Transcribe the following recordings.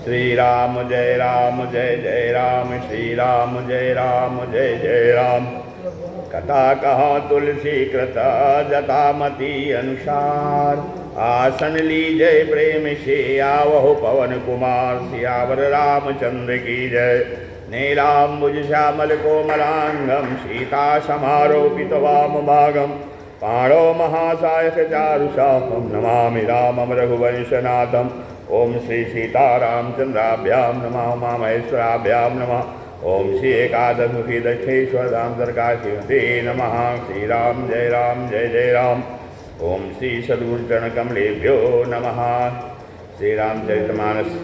श्री राम जय जय राम, श्री राम जय जय राम। कथा कहा तुलसी कृत जटामति अनुसार, आसन लीजय प्रेम से आवहो पवन कुमार। सियावर रामचंद्र की जय। नीलाम्बुज श्यामल कोमलांगम, सीता समारोपित वाम भागम। पाणो महासायक चारुशाखं, नमामि रामं रघुवंशनाथम। ओम श्री सीतारामचंद्राभ्यां नमः, उमा महेश्वराभ्यां नमः। ओम श्री एकादशमुखी दक्षेश्वर दामोदरकाश्यते नमः। श्री राम जय जय राम। ओम श्री सद्गुरुचरण कमलेभ्यो नमः। श्री रामचरितमानस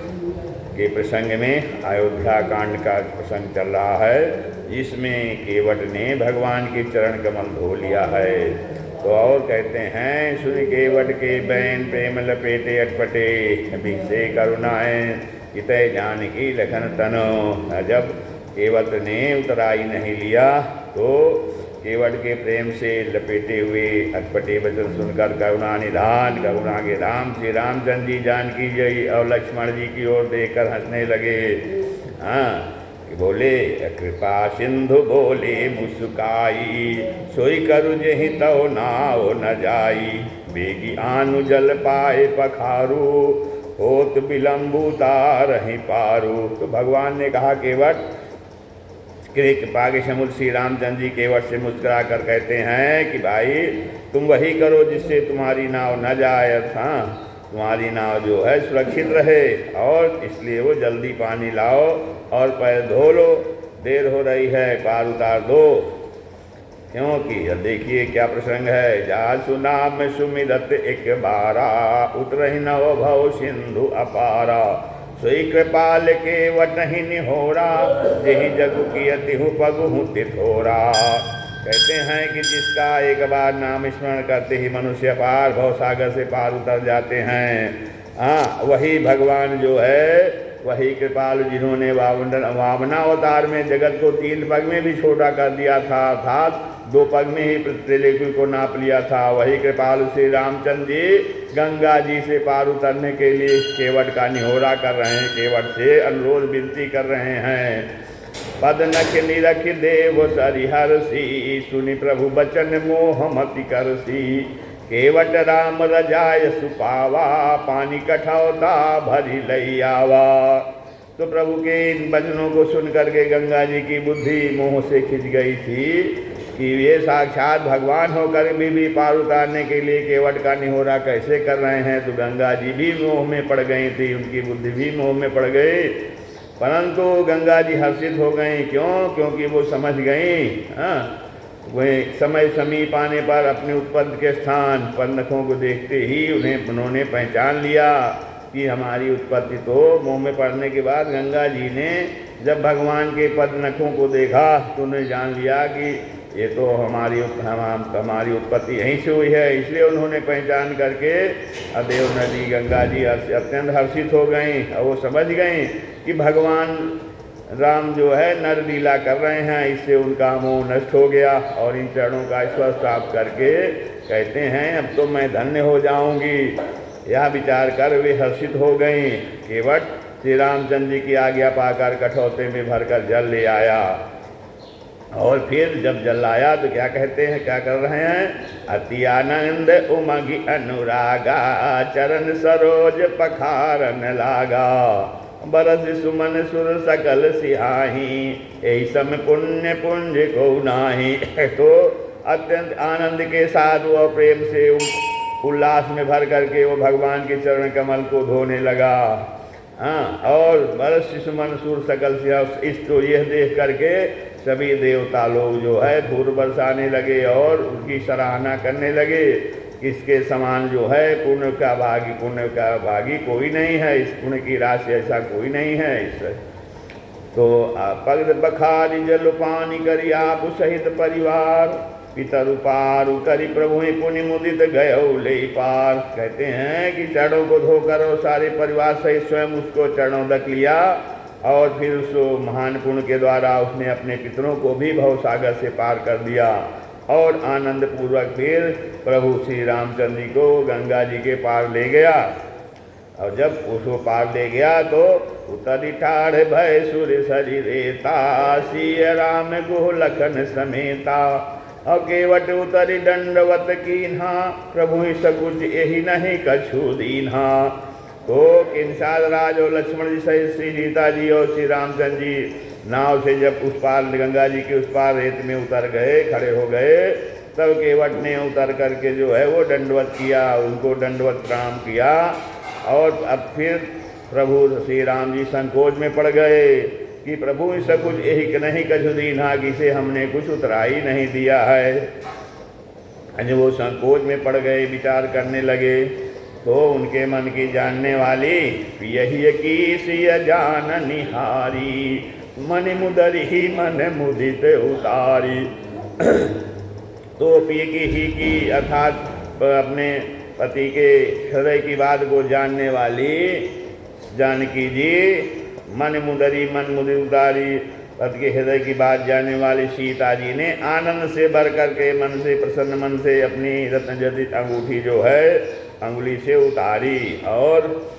के प्रसंग में अयोध्या कांड का प्रसंग चल रहा है। इसमें केवट ने भगवान के चरण कमल धो लिया है। तो और कहते हैं, सुन केवट के बैन प्रेम लपेटे अटपटे, भिसे करुणाएं कितय जानकी लखन तनो। जब केवट ने उतराई नहीं लिया तो केवट के प्रेम से लपेटे हुए अटपटे वचन सुनकर करुणा निधान, करुणा के धाम श्री रामचंद्र जी जानकी जय और लक्ष्मण जी की ओर देखकर हंसने लगे। हाँ, बोले कृपा सिंधु बोले मुस्काई, सोई करु जहि तव नाव न जाई। बेगी आनु जल पाए पखारू, होत विलंबु तारहि पारू। तो भगवान ने कहा केवट, कृपा के समुद्र श्री रामचंद्र जी केवट से मुस्कुरा कर कहते हैं कि भाई तुम वही करो जिससे तुम्हारी नाव न जाए, हाँ तुम्हारी नाव जो है सुरक्षित रहे। और इसलिए वो जल्दी पानी लाओ और पैर धो लो, देर हो रही है, पार उतार दो। क्योंकि देखिए क्या प्रसंग है। जा सुना में सुमिरत एक बारा, उतरहि नव भव सिंधु अपारा। सोई कृपाल के वटहि निहोरा, जेहि जगु कियति हूँ पगु हूँ तिथोरा। कहते हैं कि जिसका एक बार नाम स्मरण करते ही मनुष्य पार भव सागर से पार उतर जाते हैं। हाँ, वही भगवान जो है, वही कृपालु जिन्होंने वामनावतार में जगत को 3 पग में भी छोटा कर दिया था, अर्थात 2 पग में ही त्रिलोकी को नाप लिया था। वही कृपालु श्री रामचंद्र जी गंगा जी से पार उतरने के लिए केवट का निहोरा कर रहे हैं, केवट से अनुरोध विनती कर रहे हैं। पद नख निरख देव सरिहर्षि, सुनि प्रभु बचन मोह मति करसी। केवट राम रजाय सुपावा, पानी कठौता भरी लई आवा। तो प्रभु के इन वचनों को सुन करके गंगा जी की बुद्धि मोह से खिंच गई थी कि ये साक्षात भगवान होकर भी पार उतारने के लिए केवट का निहोरा कैसे कर रहे हैं। तो गंगा जी भी मोह में पड़ गई थी, उनकी बुद्धि भी मोह में पड़ गई। परंतु गंगा जी हर्षित हो गई। क्यों? क्योंकि वो समझ गई। हाँ, वह समय समीप आने पर अपने उत्पत्ति के स्थान पद नखों को देखते ही उन्होंने पहचान लिया कि हमारी उत्पत्ति। तो मुँह में पड़ने के बाद गंगा जी ने जब भगवान के पद नखों को देखा तो उन्हें जान लिया कि ये तो हमारी उत्पत्ति यहीं से हुई है। इसलिए उन्होंने पहचान करके अदेव नदी गंगा जी अत्यंत हर्षित हो गई और वो समझ गई कि भगवान राम जो है नर लीला कर रहे हैं, इससे उनका मोह नष्ट हो गया। और इन चरणों का स्पर्श प्राप्त करके कहते हैं अब तो मैं धन्य हो जाऊंगी। यह विचार कर वे हर्षित हो गई। केवट श्री रामचंद्र जी की आज्ञा पाकर कठौते में भरकर जल ले आया। और फिर जब जल आया तो क्या कहते हैं, क्या कर रहे हैं। अति आनंद उमगी अनुरागा, चरण सरोज पखारन लागा। बरस सुमन सुर सकल सिहाही, यही सम पुण्य पुंज को नाही। तो अत्यंत आनंद के साथ वो प्रेम से उल्लास में भर करके वो भगवान के चरण कमल को धोने लगा। हाँ, और बरस सुमन सुर सकल सिहाही, इस तो यह देख करके सभी देवता लोग जो है फूल बरसाने लगे और उनकी सराहना करने लगे। इसके समान जो है पुण्य का भागी कोई नहीं है, इस पुण्य की राशि ऐसा कोई नहीं है। इस तो पग बखारी जल पानी करी आप सहित परिवार, पितरु पार करी प्रभु पुण्य मुदित गयो ले पार। कहते हैं कि चरणों को धोकर और सारे परिवार सहित स्वयं उसको चरणों तक लिया और फिर उस महान पुण्य के द्वारा उसने अपने पितरों को भी भवसागर से पार कर दिया। और आनंद पूर्वक फिर प्रभु श्री रामचंद्र जी को गंगा जी के पार ले गया। और जब उसको पार ले गया तो उतरी ठाढ़ भय सुर शरीरेता, सिय राम गुह लखन समेता। और केवट उतरी दंडवत कीन्हा, प्रभु सकुच यही नहीं कछु दीन्हा। तो किंसाद राज और लक्ष्मण जी सहित श्री सीता जी और श्री रामचंद्र जी नाव से जब उस पार गंगा जी के उस पार रेत में उतर गए, खड़े हो गए, तब केवट ने उतर करके जो है वो दंडवत किया, उनको दंडवत प्रणाम किया। और अब फिर प्रभु श्री राम जी संकोच में पड़ गए कि प्रभु इससे कुछ यही नहीं कछु दीन्हा, किसे हमने कुछ उतरा ही नहीं दिया है। जब वो संकोच में पड़ गए, विचार करने लगे, तो उनके मन की जानने वाली यही की सिय जान निहारी, मन मुदरी ही मन मुदित उतारी। तो पिय की अर्थात अपने पति के हृदय की बात को जानने वाली जानकी जी, मन मुदरी मन मुदित उतारी, पति के हृदय की बात जानने वाली सीता जी ने आनंद से भर करके, मन से प्रसन्न मन से अपनी रत्नजटित अंगूठी जो है अंगुली से उतारी। और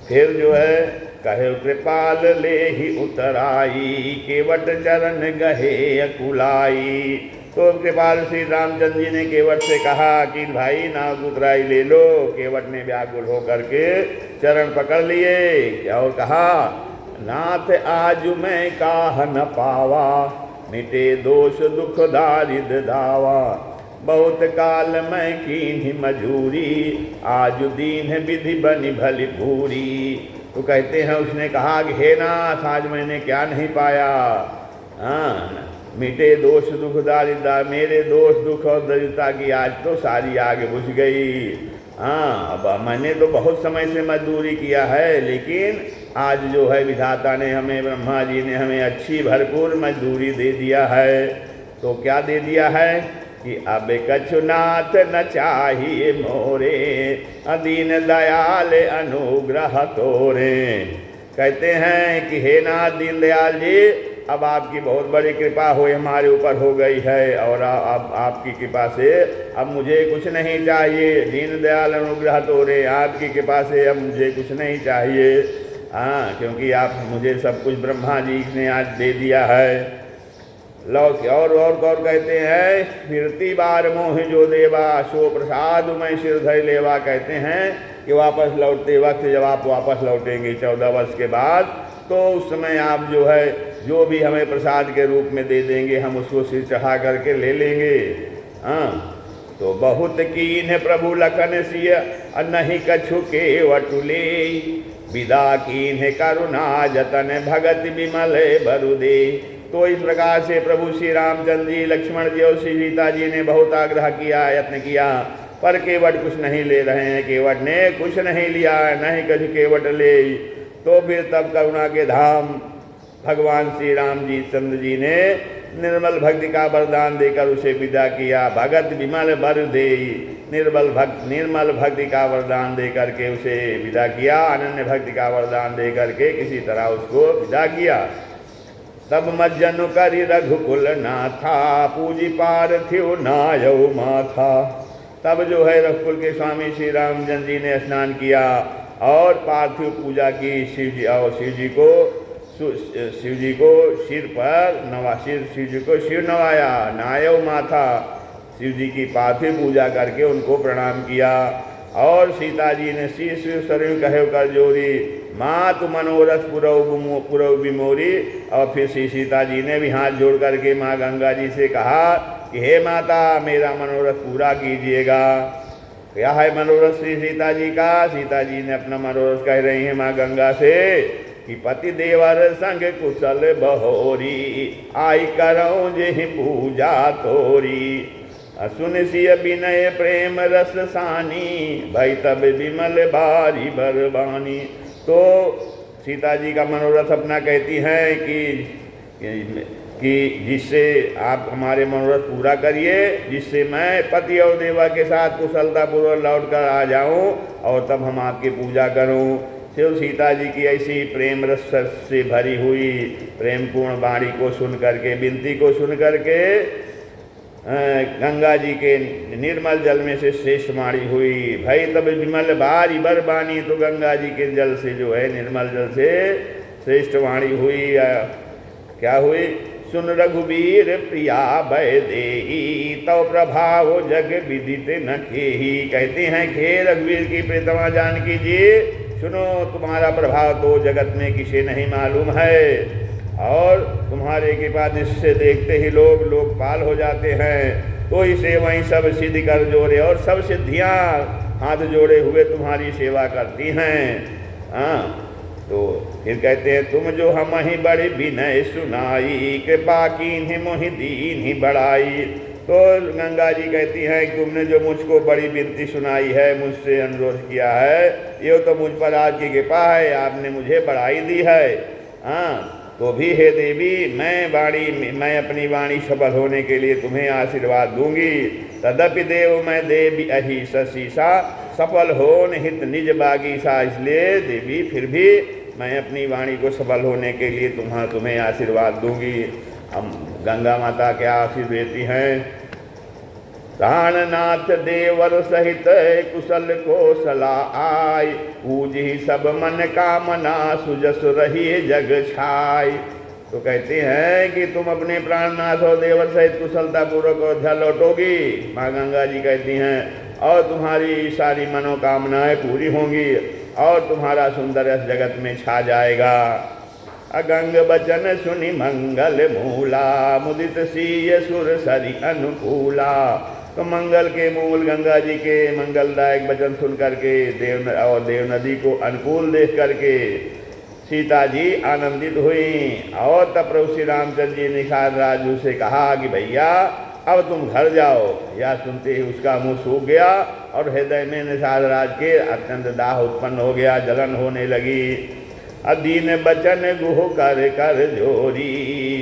फिर जो है कहे कृपाल ले ही उतराई, केवट चरण गहे अकुलाई। तो कृपाल श्री रामचंद्र जी ने केवट से कहा कि भाई नाव उतराई ले लो। केवट ने व्याकुल होकर के चरण पकड़ लिए और कहा, नाथ आज मैं काह न पावा, मिटे दोष दुख दारिद्र दावा। बहुत काल मैं कीन्ही मजूरी, आज दीन विधि बनी भली भूरी। तो कहते हैं उसने कहा कि हे नाथ, आज मैंने क्या नहीं पाया। हाँ, मिटे दोष दुख दारिद्र, मेरे दोष दुख और दरिद्रता की आज तो सारी आग बुझ गई। हाँ, अब मैंने तो बहुत समय से मजदूरी किया है, लेकिन आज जो है विधाता ने हमें, ब्रह्मा जी ने हमें अच्छी भरपूर मजदूरी दे दिया है। तो क्या दे दिया है कि अब कछु नाथ न चाहिए मोरे, अदीन दयाल अनुग्रह तोरे। कहते हैं कि हे नाथ दीन दयाल जी, अब आपकी बहुत बड़ी कृपा हो हमारे ऊपर हो गई है, और अब आपकी कृपा से अब मुझे कुछ नहीं चाहिए। दीन दयाल अनुग्रह तोरे, आपकी कृपा से अब मुझे कुछ नहीं चाहिए। हाँ, क्योंकि आप मुझे सब कुछ ब्रह्मा जी ने आज दे दिया है। लौक और कहते हैं, फिरती बार मोह जो देवा, सो प्रसाद मैं सिर धर लेवा। कहते हैं कि वापस लौटते वक्त जब आप वापस लौटेंगे 14 वर्ष के बाद, तो उस समय आप जो है जो भी हमें प्रसाद के रूप में दे देंगे, हम उसको सिर चढ़ा करके ले लेंगे। हाँ, तो बहुत कीन प्रभु लखन सिय, नहीं कछु के वटुले, विदा कीन करुणा जतन भगत विमल बरुदे। तो इस प्रकार से प्रभु श्री रामचंद्र जी, लक्ष्मण जी और श्री सीता जी ने बहुत आग्रह किया, यत्न किया, पर केवट कुछ नहीं ले रहे हैं। केवट ने कुछ नहीं लिया, नहीं कछु केवट ले। तो फिर तब करुणा के धाम भगवान श्री राम जी चंद्र जी ने निर्मल भक्ति का वरदान देकर उसे विदा किया। भगत विमल बर दे, निर्मल भक्ति का वरदान दे करके उसे विदा किया। अनन्य भक्ति का वरदान दे करके किसी तरह उसको विदा किया। तब मज्जनु करी रघुकुल नाथा, पूजी पार्थिव नायौ माथा। तब जो है रघुकुल के स्वामी श्री रामचंद्र जी ने स्नान किया और पार्थिव पूजा की। शिव जी और शिव जी को सिर पर शिव जी को सिर नवाया, नायौ माथा। शिव जी की पार्थिव पूजा करके उनको प्रणाम किया। और सीता जी ने शीश शरीर कहे कर जोरी, माँ तु मनोरथ पुरव बिमोरी। और फिर श्री सीता जी ने भी हाथ जोड़ करके माँ गंगा जी से कहा कि हे माता, मेरा मनोरथ पूरा कीजिएगा। क्या है मनोरथ श्री सीता जी का? सीता जी ने अपना मनोरथ कह रही हैं माँ गंगा से कि पति देवर संग कुशल बहोरी, आई करऊँ जेहि पूजा तोरी। सुन सिय विनय प्रेम रस सानी, भई तब विमल बारी बरबानी। तो सीता जी का मनोरथ अपना कहती हैं कि जिससे आप हमारे मनोरथ पूरा करिए, जिससे मैं पति और देवा के साथ कुशलतापूर्वक लौट कर आ जाऊँ और तब हम आपकी पूजा करूँ। शिव सीता जी की ऐसी प्रेम रस से भरी हुई प्रेमपूर्ण वाणी को सुन करके, विनती को सुन करके गंगा जी के निर्मल जल में से श्रेष्ठ वाणी हुई। भाई तब विमल बारी बरबानी, तो गंगा जी के जल से जो है निर्मल जल से श्रेष्ठ वाणी हुई। क्या हुई? सुन रघुवीर प्रिया भय देही, तव प्रभाव जग विदित न केही। कहते हैं हे रघुवीर की प्रियतमा जानकी जी, सुनो, तुम्हारा प्रभाव तो जगत में किसे नहीं मालूम है, और तुम्हारे कृपा दृष्टि से देखते ही लोग लोकपाल हो जाते हैं। तो इसे वहीं सब सिद्धि कर जोड़े, और सब सिद्धियां हाथ जोड़े हुए तुम्हारी सेवा करती हैं। हाँ, तो फिर कहते हैं तुम जो हम ही बड़े विनय सुनाई, कृपा कीन्हि मोहि दीन्हि बढ़ाई। तो गंगा जी कहती हैं कि तुमने जो मुझको बड़ी विनती सुनाई है, मुझसे अनुरोध किया है, ये तो मुझ पर आज की कृपा है, आपने मुझे बढ़ाई दी है। हाँ, तो भी हे देवी, मैं अपनी वाणी सफल होने के लिए तुम्हें आशीर्वाद दूंगी। तदपि देव मैं देवी अहि ससीसा, सफल हो निहित निज बागीसा। इसलिए देवी फिर भी मैं अपनी वाणी को सफल होने के लिए तुम्हें आशीर्वाद दूंगी। हम गंगा माता क्या आशीर्वाद देती हैं? प्राणनाथ देवर सहित कुशल को सला आय, पूजी सब मन कामना सुजस रही जग छाय। तो कहते हैं कि तुम अपने प्राणनाथ और देवर सहित कुशलता पूर्वक अयोध्या लौटोगी। माँ गंगा जी कहती हैं और तुम्हारी सारी मनोकामनाएं पूरी होंगी, और तुम्हारा सुंदर यश जगत में छा जाएगा। अगंग बचन सुनि मंगल मूला, मुदित सीय सुर सरि अनुकूला। तो मंगल के मूल गंगा जी के मंगलदायक वचन सुन करके देव नदी को अनुकूल देख करके सीता जी आनंदित हुई। और तब प्रभु श्री रामचंद्र जी ने निषाद राजू से कहा कि भैया अब तुम घर जाओ। यह सुनते ही उसका मुंह सूख गया, और हृदय में निषाद राज के अत्यंत दाह उत्पन्न हो गया, जलन होने लगी। दीन बचन गुह कर कर जोरी,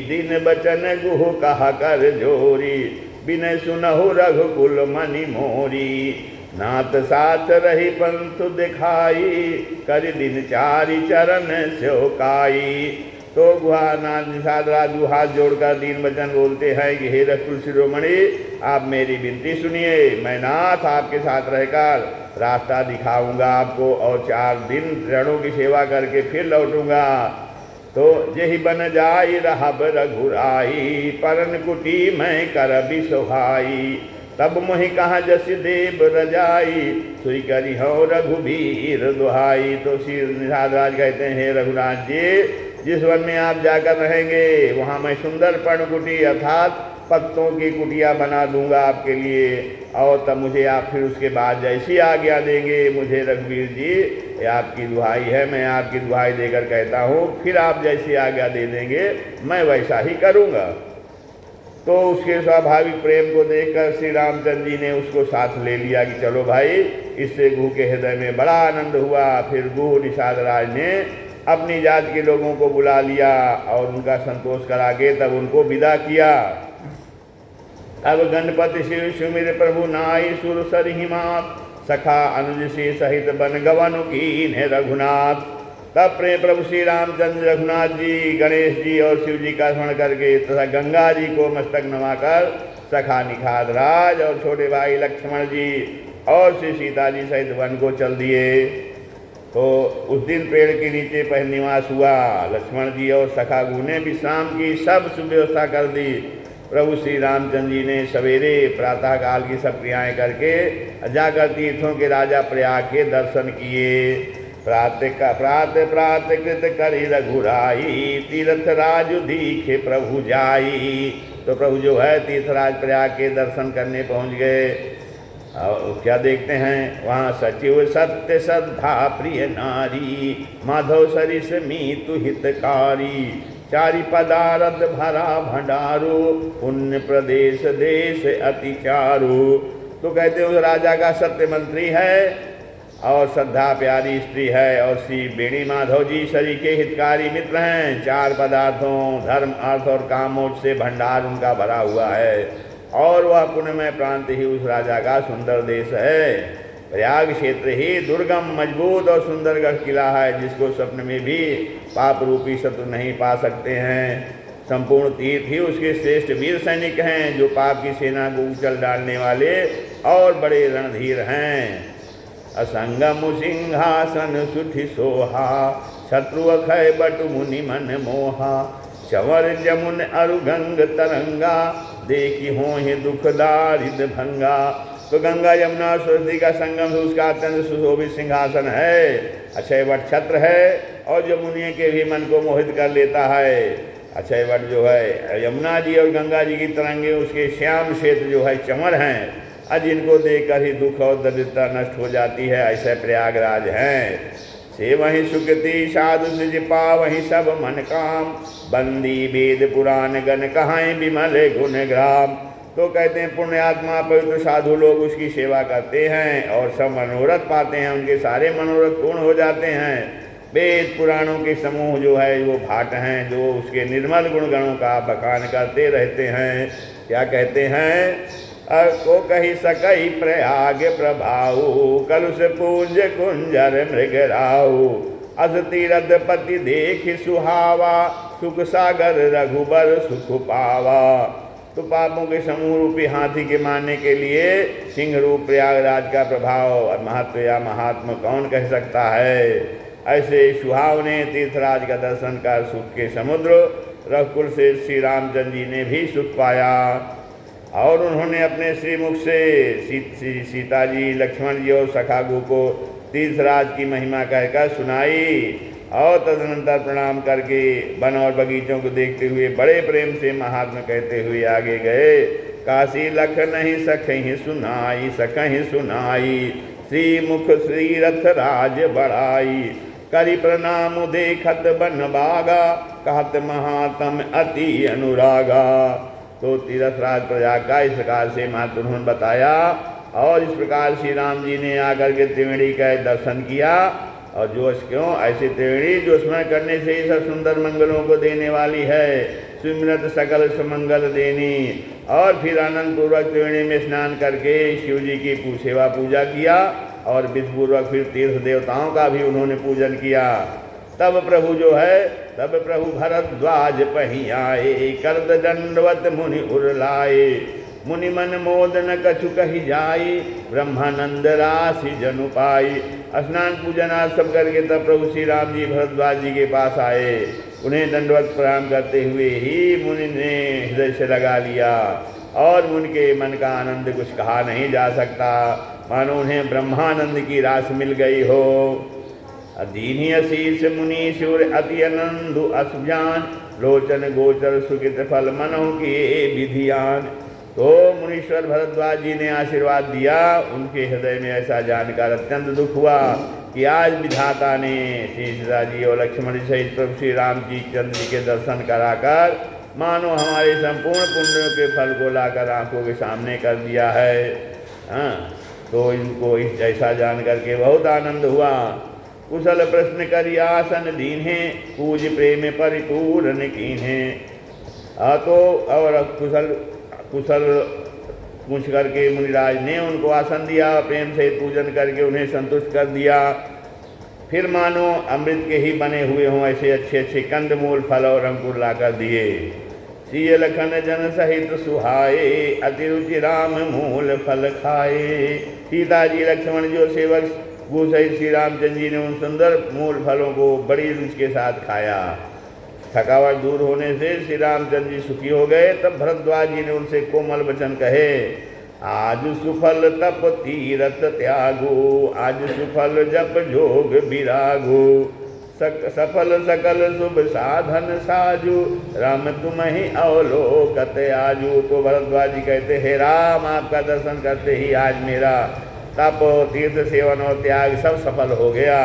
दीन बचन गुह कहा कर जोरी। बिन सुनहु रघुकुल मनि मोरी, नाथ साथ रही पंथ दिखाई। कर दिन चारि चरण सेवकाई। तो गुहानाथ निषाद राजू हाथ जोड़कर दीन वचन बोलते हैं कि हे रघुकुल शिरोमणि, आप मेरी विनती सुनिए। मैं नाथ आपके साथ रहकर रास्ता दिखाऊंगा आपको, और 4 दिन रणों की सेवा करके फिर लौटूंगा। तो यही बन जाई रहब रघुराई, परन कुटी मैं करबि सोहाई। तब मोहि कहा जस देव रजाई, सुई करी हो रघुबीर दुहाई। तो श्री निषाद राज कहते हैं हे रघुनाथ जी, जिस वन में आप जाकर रहेंगे वहाँ मैं सुंदर पर्णकुटी अर्थात पत्तों की कुटिया बना दूंगा आपके लिए। और तब मुझे आप फिर उसके बाद जैसी आज्ञा देंगे, मुझे रघुवीर जी ये आपकी दुहाई है, मैं आपकी दुहाई देकर कहता हूँ, फिर आप जैसी आज्ञा दे देंगे मैं वैसा ही करूँगा। तो उसके स्वाभाविक प्रेम को देखकर श्री रामचंद्र जी ने उसको साथ ले लिया कि चलो भाई। इससे गुह के हृदय में बड़ा आनंद हुआ। फिर गुह निषाद राज ने अपनी जात के लोगों को बुला लिया और उनका संतोष करा के तब उनको विदा किया। अब गणपति शिव सुमिर प्रभु नाई सुर सर हिमात, सखा अनुज से सहित बन गवन कीन रघुनाथ। तब प्रेम प्रभु श्री रामचंद्र रघुनाथ जी, गणेश जी और शिव जी का स्मरण करके तथा गंगा जी को मस्तक नवाकर सखा निषाद राज और छोटे भाई लक्ष्मण जी और श्री सीता जी सहित वन को चल दिए। तो उस दिन पेड़ के नीचे पहल निवास हुआ। लक्ष्मण जी और सखा गुह ने विश्राम की सब सुव्यवस्था कर दी। प्रभु श्री रामचंद्र जी ने सवेरे प्रातः काल की सब क्रियाएँ करके जाकर तीर्थों के राजा प्रयाग के दर्शन किए। प्रात कृत करी रघुराई, तीर्थ राजु दीखे प्रभु जाई। तो प्रभु जो है तीर्थराज प्रयाग के दर्शन करने पहुँच गए। और क्या देखते हैं वहाँ, सचिव सत्य श्रद्धा प्रिय नारी, माधव सरिस मीतु हितकारी। चारि पदारथ भरा भंडारो, पुण्य प्रदेश देश अति चारो। तो कहते उस राजा का सत्य मंत्री है और श्रद्धा प्यारी स्त्री है, और श्री बेणी माधव जी शरीर के हितकारी मित्र हैं। 4 पदार्थों धर्म अर्थ और काम मोक्ष से भंडार उनका भरा हुआ है, और वह पुण्यमय प्रांत ही उस राजा का सुंदर देश है। प्रयाग क्षेत्र ही दुर्गम मजबूत और सुंदर गढ़ किला है, जिसको स्वप्न में भी पाप रूपी शत्रु नहीं पा सकते हैं। संपूर्ण तीर्थ ही उसके श्रेष्ठ वीर सैनिक हैं, जो पाप की सेना को उछल डालने वाले और बड़े रणधीर हैं। असंगम सिंहासन सुठि सोहा, शत्रु अखय बटु मुनि मन मोहा। चंवर जमुन अरु गंग तरंगा, देखी हो ही दुख दारिद भंगा। तो गंगा यमुना सरस्वती का संगम, उसका अत्यंत सुशोभित सिंहासन है, अक्षय वट छत्र है और जो मुनियों के भी मन को मोहित कर लेता है। अक्षय वट जो है यमुना जी और गंगा जी की तरंगे, उसके श्याम श्वेत जो है चंवर हैं, आज इनको देखकर ही दुख और दरिद्रता नष्ट हो जाती है, ऐसे प्रयागराज हैं। से वहीं सुकृति साधु सिज पा वहीं सब मन काम, बंदी वेद पुराण गण कहाएं विमल गुण ग्राम। तो कहते हैं पुण्य आत्मा पवित्र साधु लोग उसकी सेवा करते हैं और सब मनोरथ पाते हैं, उनके सारे मनोरथ पूर्ण हो जाते हैं। वेद पुराणों के समूह जो है वो भाट हैं, जो उसके निर्मल गुणगणों का बखान करते रहते हैं। क्या कहते हैं? को कही सकई प्रयाग प्रभाऊ, कलुष पूंज कुंजर मृगराऊ। अस तीरथ पति देख सुहावा, सुख सागर रघुबर सुख पावा। तो पापों के समूह रूपी हाथी के मारने के लिए सिंह रूप प्रयागराज का प्रभाव और महत्व या महात्मा कौन कह सकता है। ऐसे सुहावने तीर्थराज का दर्शन कर सुख के समुद्र रघुकुल से श्री रामचंद्र जी ने भी सुख पाया और उन्होंने अपने श्रीमुख से सीता जी, लक्ष्मण जी और सखागु को तीर्थराज की महिमा कहकर सुनाई और तदनंतर प्रणाम करके वन और बगीचों को देखते हुए बड़े प्रेम से महात्मा कहते हुए आगे गए। काशी लख नहीं सकहीं सुनाई, सकहीं सुनाई, श्री मुख श्री रथ राज बढ़ाई। करी प्रणाम देखत बन बागा, कहत महात्म अति अनुरागा। तो तीर्थराज प्रयाग का इस प्रकार से महत्व उन्होंने बताया और इस प्रकार श्री राम जी ने आकर के त्रिवेणी का दर्शन किया। और जो क्यों ऐसी त्रिवेणी जो स्मरण करने से ही सब सुंदर मंगलों को देने वाली है, सुमिरत सकल सुमंगल देनी। और फिर आनंद पूर्वक त्रिवेणी में स्नान करके शिव जी की सेवा पूजा किया और विधिपूर्वक फिर तीर्थ देवताओं का भी उन्होंने पूजन किया। तब प्रभु जो है, तब प्रभु भरद्वाज पही आए, करद दंडवत मुनि उरलाए। मुनि मन मोदन कछु कही जाई, ब्रह्मानंद राशि जनु पाई। स्नान पूजन आज सब करके तब प्रभु श्री राम जी भरद्वाज जी के पास आए। उन्हें दंडवत प्रणाम करते हुए ही मुनि ने हृदय से लगा लिया और उनके मन का आनंद कुछ कहा नहीं जा सकता, मानो उन्हें ब्रह्मानंद की रास मिल गई हो। अधीनी अशीष मुनि शिवर अति आनंदु असुजान, लोचन गोचर सुकृत फल मनो किए विधियान। तो मुनीश्वर भरद्वाज जी ने आशीर्वाद दिया। उनके हृदय में ऐसा जानकर अत्यंत दुख हुआ कि आज विधाता ने श्री सीता जी और लक्ष्मण जी सहित प्रभु श्री राम जी चंद्र जी के दर्शन कराकर मानो हमारे संपूर्ण पुण्यों के फल को लाकर आंखों के सामने कर दिया है। तो इनको इस ऐसा जान करके बहुत आनंद हुआ। कुशल प्रश्न करी आसन दीन्हे, पूज प्रेम परिपूर्ण कीन्हे। तो और कुशल पूछ करके मुनिराज ने उनको आसन दिया, प्रेम से पूजन करके उन्हें संतुष्ट कर दिया। फिर मानो अमृत के ही बने हुए हों ऐसे अच्छे अच्छे कंद मूल फल और अंकुर लाकर दिए। सिय लखन जन सहित सुहाए, अति रुचि राम मूल फल खाए। सीता जी, लक्ष्मण जी और सेवक गु सहित श्री रामचंद्र जी ने उन सुंदर मूल फलों को बड़ी रुचि के साथ खाया। थकावट दूर होने से श्री रामचंद्र जी सुखी हो गए। तब भरद्वाज जी ने उनसे कोमल वचन कहे, आज सुफल तप तीरथ त्यागो, आज सुफल जप जोग विरागो। सफल सकल शुभ साधन साजू, राम तुम ही अवलोकत आजू। तो भरद्वाज जी कहते, हे राम, आपका दर्शन करते ही आज मेरा तप, तीर्थ सेवन और त्याग सब सफल हो गया।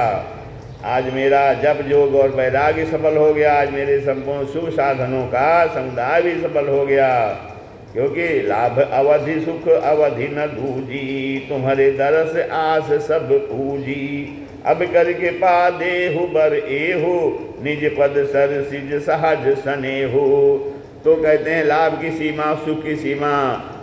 आज मेरा जप जोग और वैराग्य सफल हो गया। आज मेरे संपूर्ण शुभ साधनों का समुदाय भी सफल हो गया। क्योंकि लाभ अवधि सुख अवधि न दूजी, तुम्हारे दरस आस सब पूजी। अब करके पा देहु बर एहु, निज पद सर सिज सहज सनेहु। तो कहते हैं लाभ की सीमा, सुख की सीमा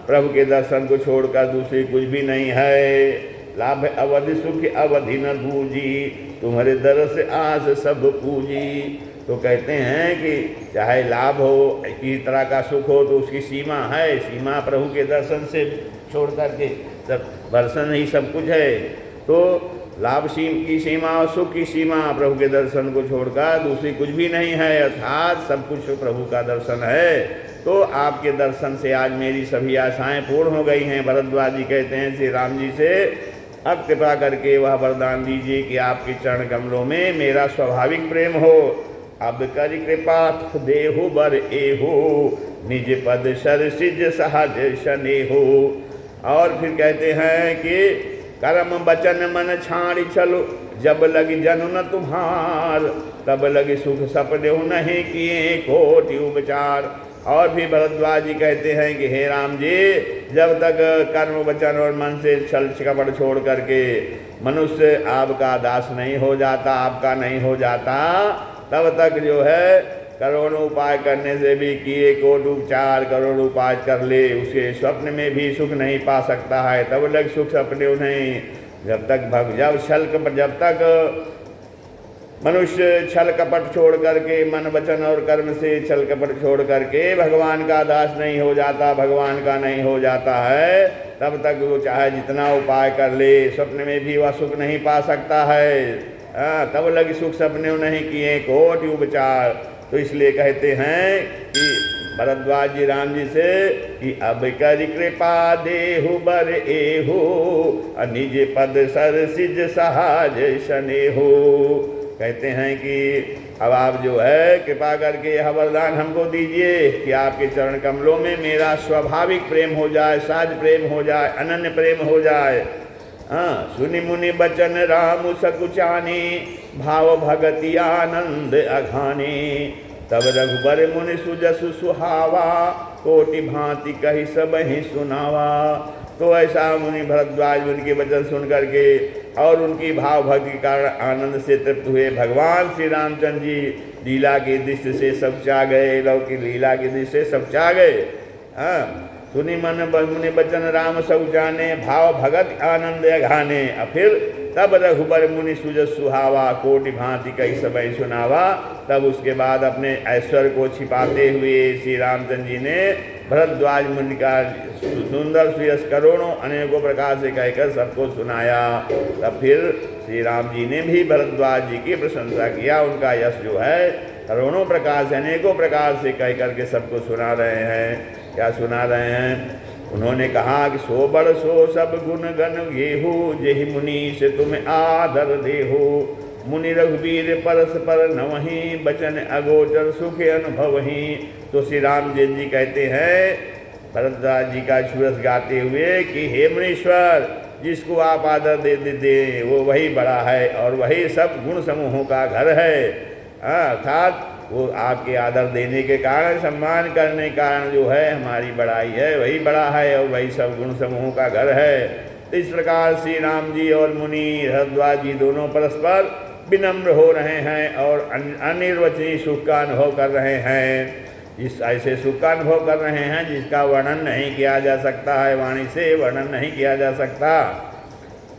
प्रभु के दर्शन को छोड़कर दूसरी कुछ भी नहीं है। लाभ अवधि सुख अवधि न दूजी, तुम्हारे दर से आस सब पूजी। तो कहते हैं कि चाहे लाभ हो, किसी तरह का सुख हो, तो उसकी सीमा है। सीमा प्रभु के दर्शन से छोड़ करके सब दर्शन ही सब कुछ है। तो लाभ की सीमा और सुख की सीमा प्रभु के दर्शन को छोड़कर दूसरी कुछ भी नहीं है, अर्थात सब कुछ प्रभु का दर्शन है। तो आपके दर्शन से आज मेरी सभी आशाएं पूर्ण हो गई हैं। भरद्वाज जी कहते हैं श्री राम जी से, अब कृपा करके वह वरदान दीजिए कि आपके चरण कमलों में मेरा स्वाभाविक प्रेम हो। अब कर कृपा देहु बर एहो, निज पद सरसिज सहज शनेहो। और फिर कहते हैं कि कर्म वचन मन छाड़ी चलो, जब लगी जनु न तुम्हार, तब लगी सुख सपने नहीं किए कोटि उपचार। और भी भरद्वाज जी कहते हैं कि हे राम जी, जब तक कर्म वचन और मन से छल कपट छोड़ करके मनुष्य आपका दास नहीं हो जाता, आपका नहीं हो जाता, तब तक जो है करोड़ों उपाय करने से भी किए कोटि उपचार, करोड़ों उपाय कर ले, उसके स्वप्न में भी सुख नहीं पा सकता है। तब लग सुख सपने नहीं, जब तक मनुष्य छल कपट छोड़ करके, मन वचन और कर्म से छल कपट छोड़ करके भगवान का दास नहीं हो जाता, भगवान का नहीं हो जाता है, तब तक वो चाहे जितना उपाय कर ले, स्वप्न में भी वह सुख नहीं पा सकता है। तब लग सुख सपने नहीं किए कोटि उपचार। तो इसलिए कहते हैं कि भरद्वाज जी राम जी से कि अब कर कृपा देहु बर एहो, निज पद सरसिज सहज शनेहो। कहते हैं कि अब आप जो है कृपा करके यह वरदान हमको दीजिए कि आपके चरण कमलों में मेरा स्वाभाविक प्रेम हो जाए, सहज प्रेम हो जाए, अनन्य प्रेम हो जाए। सुनि मुनि बचन राम सकुचानी, भाव भगति आनंद अघानी। तब रघुबर मुनि सुजसु सुहावा, कोटि भांति कही सब ही सुनावा। तो ऐसा मुनि भरद्वाज उनके वचन सुन करके और उनकी भाव भक्ति के कारण आनंद से तृप्त हुए। भगवान श्री रामचंद्र जी लीला की दृष्टि से सब चा गए, लौकिक लीला की दृष्टि से सब चा गए। सुनि मन मुनि बचन राम सब जाने, भाव भगत आनंद अघाने। फिर तब रघुबर मुनि सुजस सुहावा, कोटि भांति कई सबई सुनावा। तब उसके बाद अपने ऐश्वर्य को छिपाते हुए श्री रामचंद्र जी ने भरद्वाज मुनि का सुंदर सुयश करोड़ों अनेकों प्रकार से कहकर सबको सुनाया। तब फिर श्री राम जी ने भी भरद्वाज जी की प्रशंसा किया। उनका यश जो है करोड़ों प्रकार से, अनेकों प्रकार से कह करके सबको सुना रहे हैं। क्या सुना रहे हैं? उन्होंने कहा कि सो बड़ सो सब गुण गण गेहू, जेहि मुनि से तुम आदर देहो। मुनि रघुवीर परस पर नवहीं, बचन अगोचर सुख अनुभव ही। तो श्री राम जी कहते हैं भरद्वाज जी का सूरज गाते हुए कि हे मुनीश्वर, जिसको आप आदर दे वो वही बड़ा है और वही सब गुण समूहों का घर है। अर्थात वो आपके आदर देने के कारण, सम्मान करने के कारण जो है हमारी बड़ाई है, वही बड़ा है और वही सब गुण समूहों का घर है। तो इस प्रकार श्री राम जी और मुनि भरद्वाज जी दोनों परस्पर विनम्र हो रहे हैं और अनिर्वचनीय सुख का अनुभव कर रहे हैं। इस ऐसे सुख का अनुभव कर रहे हैं जिसका वर्णन नहीं किया जा सकता है, वाणी से वर्णन नहीं किया जा सकता।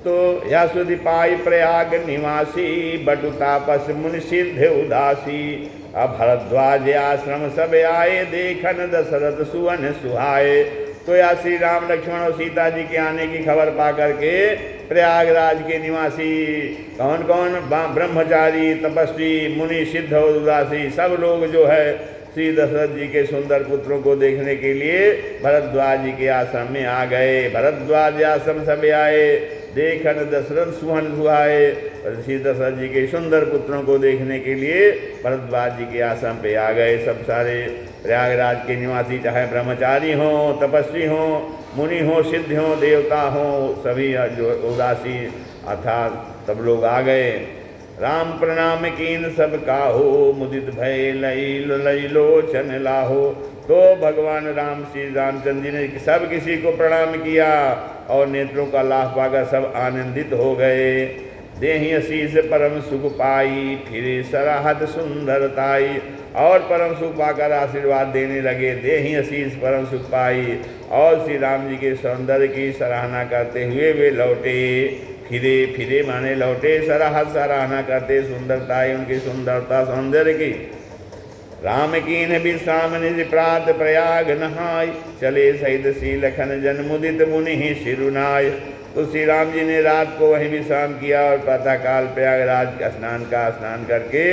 तो यह सुधि पाई प्रयाग निवासी, बटु तापस मुनि सिद्ध उदासी। अब भरद्वाज आश्रम सब आए, देखन दशरथ सुवन सुहाए। तो या श्री राम लक्ष्मण और सीता जी के आने की खबर पा करके प्रयागराज के निवासी कौन कौन ब्रह्मचारी, तपस्वी, मुनि, सिद्ध और उदासी सब लोग जो है श्री दशरथ जी के सुंदर पुत्रों को देखने के लिए भरद्वाज जी के आश्रम में आ गए। भरद्वाज आश्रम सब आए, देखन दशरथ सुहन सुहाए। श्री दशरथ जी के सुंदर पुत्रों को देखने के लिए भरद्वाज जी के आश्रम पे आ गए। सब सारे प्रयागराज के निवासी, चाहे ब्रह्मचारी हों, तपस्वी हों, मुनि हों, सिद्ध हों, देवता हों, सभी जो उदासी अर्थात सब लोग आ गए। राम प्रणाम कीन सब काहो, मुदित भय लई लोचन लाहो। तो भगवान राम श्री रामचंद्र जी ने सब किसी को प्रणाम किया और नेत्रों का लाभ पाकर सब आनंदित हो गए। देहि असीस परम सुख पाई, फिरे सराहत सुंदरताई। और परम सुख पाकर आशीर्वाद देने लगे, देहि असीस परम सुख पाई। और श्री राम जी के सौंदर्य की सराहना करते हुए वे लौटे। फिरे, फिरे माने लौटे, सराहत सराहना करते सुंदरताई, उनकी सुंदरता सौंदर्य की। राम कीन विश्राम निज प्रात प्रयाग नहाय, चले सहित श्री लखन जन मुदित मुनि सिरुनाय। तो श्री राम जी ने रात को वहीं विश्राम किया और प्रातःकाल प्रयागराज का स्नान करके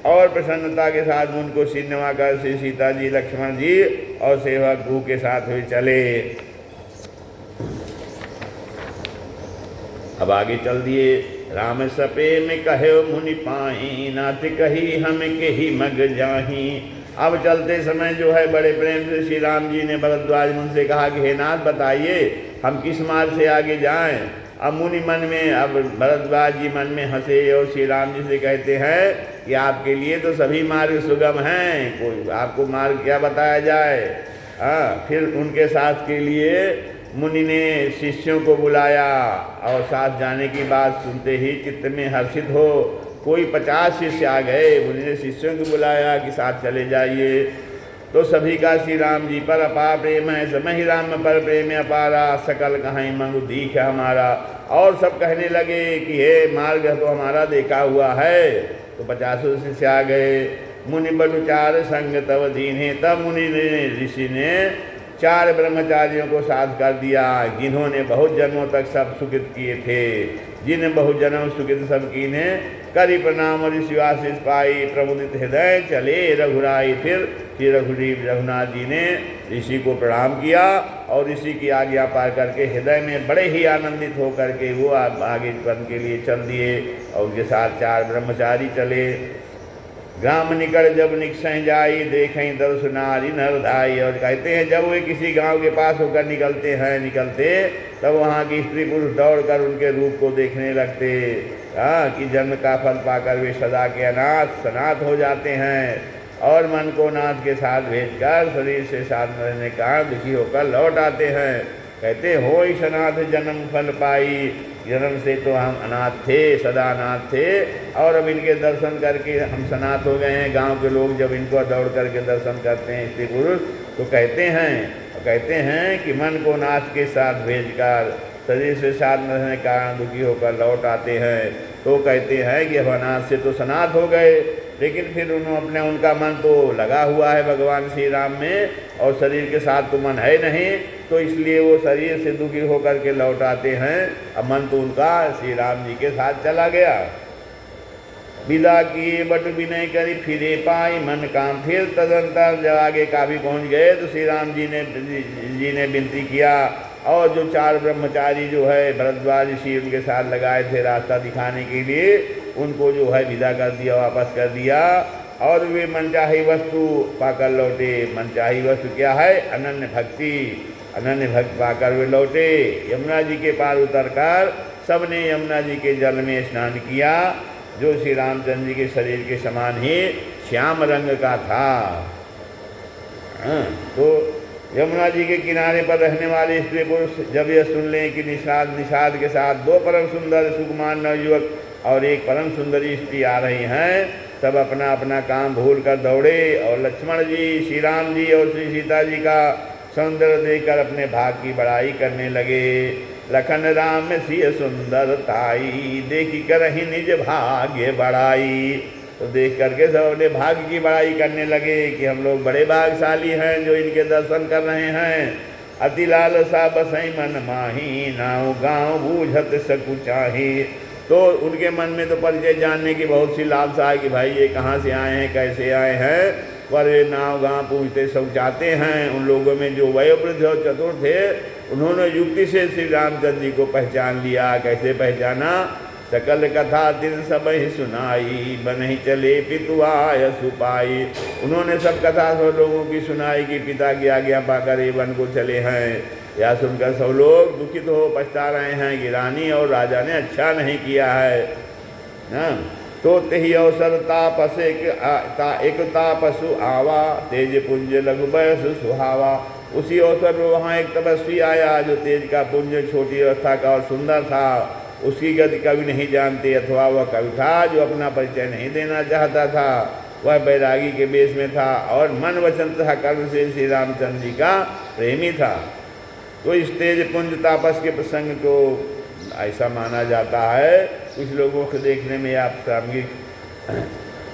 और प्रसन्नता के साथ उनको सिर नवाकर श्री सीता जी, लक्ष्मण जी और सेवक भू के साथ हुए चले। अब आगे चल दिए। राम सपे में कहे मुनि पाई, नाथ कही हम के ही मग जाही। अब चलते समय जो है बड़े प्रेम से श्री राम जी ने भरद्वाज मुनि से कहा कि हे नाथ बताइए हम किस मार्ग से आगे जाएं। अब मुनि मन में, अब भरद्वाज जी मन में हंसे और श्री राम जी से कहते हैं कि आपके लिए तो सभी मार्ग सुगम हैं, कोई आपको मार्ग क्या बताया जाए। फिर उनके साथ के लिए मुनि ने शिष्यों को बुलाया और साथ जाने की बात सुनते ही चित्त में हर्षित हो कोई 50 शिष्य आ गए। मुनि ने शिष्यों को बुलाया कि साथ चले जाइए। तो सभी का श्री राम जी पर अपार प्रेम है, समहि राम पर प्रेम अपारा, सकल कहीं मंगु दीख हमारा। और सब कहने लगे कि हे मार्ग तो हमारा देखा हुआ है। तो 50 शिष्य आ गए। मुनि बलुचार संग तव दीन्हे, तब मुनि ने ऋषि ने 4 ब्रह्मचारियों को साथ कर दिया, जिन्होंने बहुत जन्मों तक सब सुकृत किए थे। जिन बहुत जन्म सुकृत सब कीने, करी प्रणाम ऋषि आशीष पाई, प्रमुदित हृदय चले रघुराई। फिर श्री रघुनाथ जी ने ऋषि को प्रणाम किया और ऋषि की आज्ञा पार करके हृदय में बड़े ही आनंदित होकर के वो आगे वन के लिए चल दिए और उनके साथ 4 ब्रह्मचारी चले। ग्राम निकट जब निकसह जाई, देखें दर्श नारी नरधाई। और कहते हैं जब वे किसी गांव के पास होकर निकलते तब वहाँ की स्त्री पुरुष दौड़कर उनके रूप को देखने लगते। कि जन्म का फल पाकर वे सदा के अनाथ सनाथ हो जाते हैं और मन को नाथ के साथ भेजकर शरीर से साथ रहने का दुखी होकर लौट आते हैं। कहते हो ही सनाथ जन्म फल पाई, जन्म से तो हम अनाथ थे, सदा अनाथ थे और अब इनके दर्शन करके हम सनाथ हो गए हैं। गांव के लोग जब इनको दौड़ करके दर्शन करते हैं स्त्री पुरुष तो कहते हैं कि मन को नाथ के साथ भेजकर शरीर से साथ न रहने के कारण दुखी होकर लौट आते हैं। तो कहते हैं कि अब अनाथ से तो सनाथ हो गए, लेकिन फिर उनका मन तो लगा हुआ है भगवान श्री राम में और शरीर के साथ तो मन है नहीं, तो इसलिए वो शरीर से दुखी होकर के लौट आते हैं। अब मन तो उनका श्री राम जी के साथ चला गया। विदा किए बट विनय करी फिरे पाई, मन काम। फिर तदंतर जब आगे काफी पहुँच गए तो श्री राम जी ने विनती किया और जो 4 ब्रह्मचारी जो है भरद्वाज ऋषि उनके साथ लगाए थे रास्ता दिखाने के लिए, उनको जो है विदा कर दिया, वापस कर दिया और वे मनचाही वस्तु पाकर लौटे। मनचाही वस्तु क्या है? अनन्य भक्ति। अनन्य भक्त पाकर वे लौटे। यमुना जी के पार उतरकर सबने यमुना जी के जल में स्नान किया जो श्री रामचंद्र जी के शरीर के समान ही श्याम रंग का था। तो यमुना जी के किनारे पर रहने वाले स्त्री पुरुष जब यह सुन लें कि निषाद के साथ 2 परम सुंदर सुकुमार नवयुवक और एक परम सुंदरी स्त्री आ रही हैं, सब अपना अपना काम भूल कर दौड़े और लक्ष्मण जी, श्री राम जी और श्री सीता जी का सौंदर्य देखकर अपने भाग की बड़ाई करने लगे। लखन राम सिय सुंदरताई, देखी करहि निज भाग्य बड़ाई। तो देख करके सब अपने भाग्य की बड़ाई करने लगे कि हम लोग बड़े भाग्यशाली हैं जो इनके दर्शन कर रहे हैं। अति लालसा बसई मन माही, नाव गाँव बूझत सकु चाही। तो उनके मन में तो परिचय जानने की बहुत सी लालसा है कि भाई ये कहाँ से आए हैं, कैसे आए हैं, पर वे नाव गाँव पूछते सब चाहते हैं। उन लोगों में जो वयोवृद्ध और चतुर थे उन्होंने युक्ति से श्री रामचंद्र जी को पहचान लिया। कैसे पहचाना? सकल कथा तिन सब ही सुनाई, बन ही चले पितुआय सुपाई। उन्होंने सब कथा सब लोगों की सुनाई कि पिता की आज्ञा पाकर ये वन को चले हैं। यह सुनकर सब लोग दुखित हो पछता रहे हैं कि रानी और राजा ने अच्छा नहीं किया है। तो तेहि अवसर तापस एक तापसु आवा, तेज पुंज लघु बयस सुहावा। उसी अवसर पर वहाँ एक तपस्वी आया जो तेज का पुंज, छोटी अवस्था का और सुंदर था। उसकी गति कभी नहीं जानते, अथवा वह कवि था जो अपना परिचय नहीं देना चाहता था। वह बैरागी के वेश में था और मन वचन तथा कर्म से श्री रामचंद्र जी का प्रेमी था। तो इस तेज पुंज तापस के प्रसंग को ऐसा माना जाता है कुछ लोगों को देखने में आप सामगिक।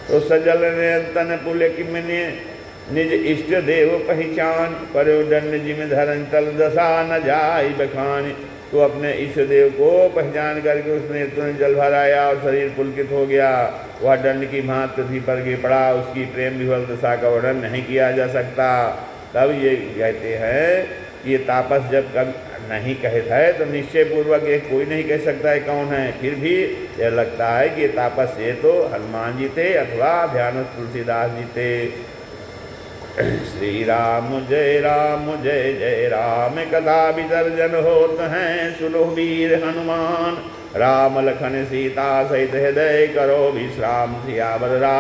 तो सजल निरंतन पुल किमने निज इष्ट देव पहचान, परो दंड जिम धरन तल दशा न जाय बखान। तो अपने इष्ट देव को पहचान करके उसने तुरंत जल भराया और शरीर पुलकित हो गया। वह दंड की भांति पृथ्वी पर गिर पड़ा। उसकी प्रेम विह्वल दशा का वर्णन नहीं किया जा सकता। तब ये कहते हैं ये तापस जब कभी नहीं कहता है तो निश्चय पूर्वक ये कोई नहीं कह सकता है कौन है। फिर भी यह लगता है कि ये तापस ये तो हनुमान जी थे अथवा ध्यान तुलसीदास जी थे। श्री राम जय राम कदा विदर्जन होत हैं सुलभ वीर हनुमान। राम लखन सीता सहित हृदय करो विश्राम सियावर राम।